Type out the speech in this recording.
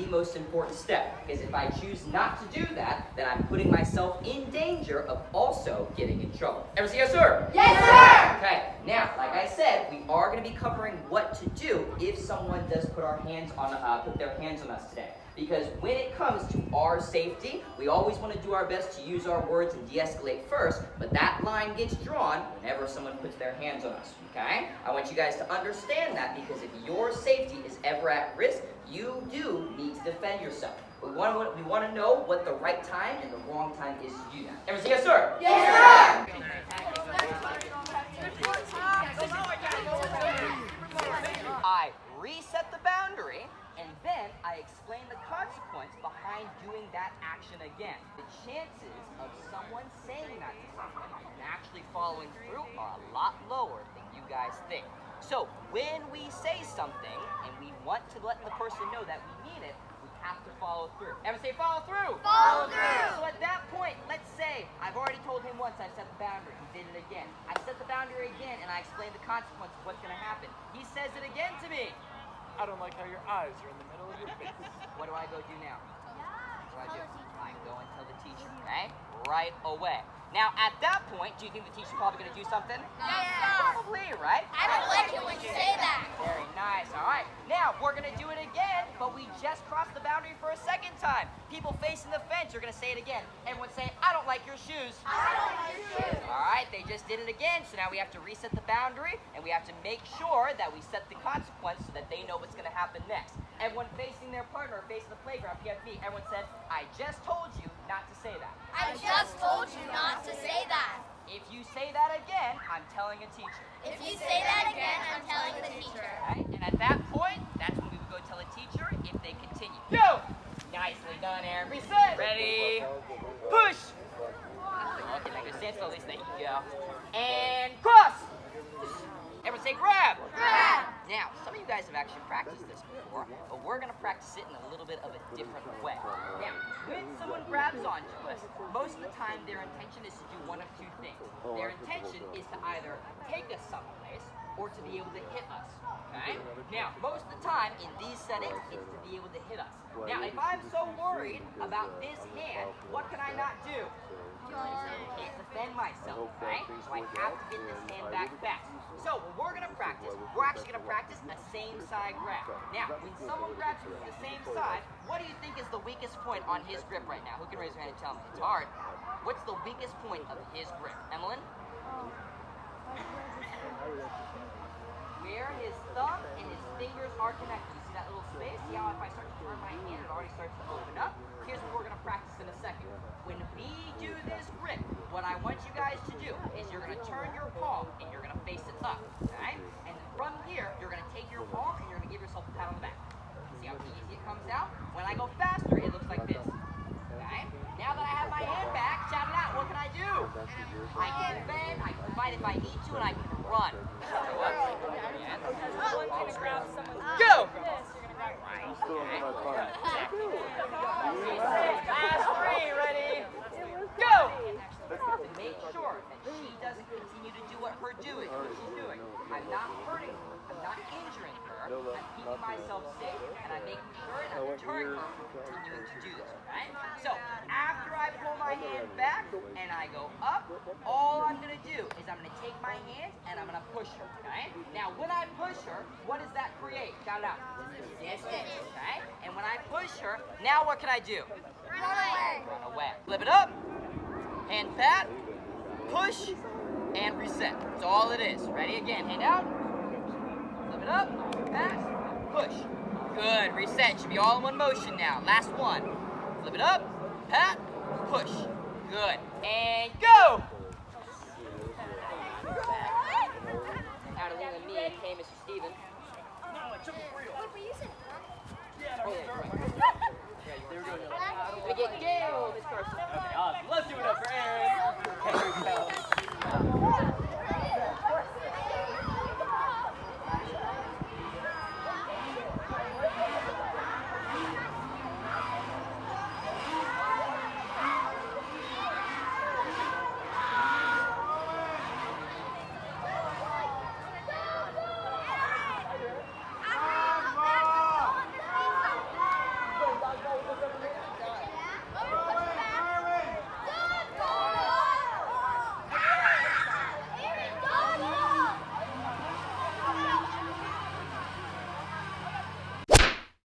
the most important step, because if I choose not to do that, then I'm putting myself in danger of also getting in trouble. Everyone say yes, sir? Yes, sir! Okay, now, like I said, we are going to be covering what to do if someone does put their hands on us today. Because when it comes to our safety, we always want to do our best to use our words and de-escalate first, but that line gets drawn whenever someone puts their hands on us, okay? I want you guys to understand that, because if your safety is ever at risk, you do need to defend yourself. We want to know what the right time and the wrong time is to do that. Everyone say yes, sir? Yes, sir! I reset the boundary, and then I explain the consequence behind doing that action again. The chances of someone saying that to someone and actually following through are a lot lower than you guys think. So when we say something and we want to let the person know that we mean it, we have to follow through. Everyone say follow through! Follow through! So at that point, let's say I've already told him once I set the boundary. He did it again. I set the boundary again and I explained the consequence of what's going to happen. He says it again to me. I don't like how your eyes are in the middle of your face. What do I go do now? What do I do? I go and tell the teacher, okay? Right away. Now, at that point, do you think the teacher's probably going to do something? Probably, right? I don't like it when you say that. Very nice. All right. Now, we're going to do it again, but we just crossed the boundary for a second time. People facing the fence are going to say it again. Everyone say, I don't like your shoes. I don't like your shoes. All right, they just did it again, so now we have to reset the boundary, and we have to make sure that we set the consequence so that they know what's going to happen next. Everyone facing their partner, facing the playground, PFB, everyone said, I just told you not to say that. I just told you not to say that. If you say that again, I'm telling a teacher. If you say that again, I'm telling the teacher. Right? And at that point, that's when we would go tell a teacher if they continue. Go! Nicely done, Aaron. Reset. Ready. Push. Okay, now go stand still. At least there you go. And cross. Everyone say grab. Grab. Now, some of you guys have actually practiced this before, but we're going to practice it in a little bit of a different way. Now, when someone grabs onto us, most of the time their intention is to do one of two things. Their intention is to either take us someplace or to be able to hit us. Okay? Now, most of the time in these settings, it's to be able to hit us. Now, if I'm so worried about this hand, what can I not do? Can't defend myself, right? So I have to get this hand back fast. So what we're going to practice, we're actually going to practice a same side grab. Now, when someone grabs you from the same side, what do you think is the weakest point on his grip right now? Who can raise their hand and tell me? It's hard. What's the weakest point of his grip? Emmeline? Where his thumb and his fingers are connected. You see that little space? See how if I start to turn my hand, it already starts to open up? Here's what we're going to practice in a second. When we do this grip, what I want you guys to do is you're going to turn your palm and you're going to face it up, okay? And from here, you're going to take your palm and you're going to give yourself a pat on the back. See how easy it comes out? When I go faster, it looks like this, okay? Now that I have my hand back, shout it out, what can I do? I can defend, I can fight if I need to, and I can run. Go! Last three, ready? Go! To make sure that she doesn't continue to do what she's doing. I'm not hurting her. I'm not injuring her. I'm keeping myself safe, and I'm making sure and I'm deterring her from continuing to do this, okay? So, after I pull my hand back and I go up, all I'm going to do is I'm going to take my hand and I'm going to push her, okay? Now, when I push her, what does that create? Shout it out. Distance, okay? And when I push her, now what can I do? Run away. Run away. Flip it up, hand pat, push, and reset. That's all it is. Ready? Again, hand out, flip it up, pat, push. Good, reset. Should be all in one motion now. Last one. Flip it up, pat, push. Good, and go! Adeline and me, okay, Mr. Steven. What were you saying?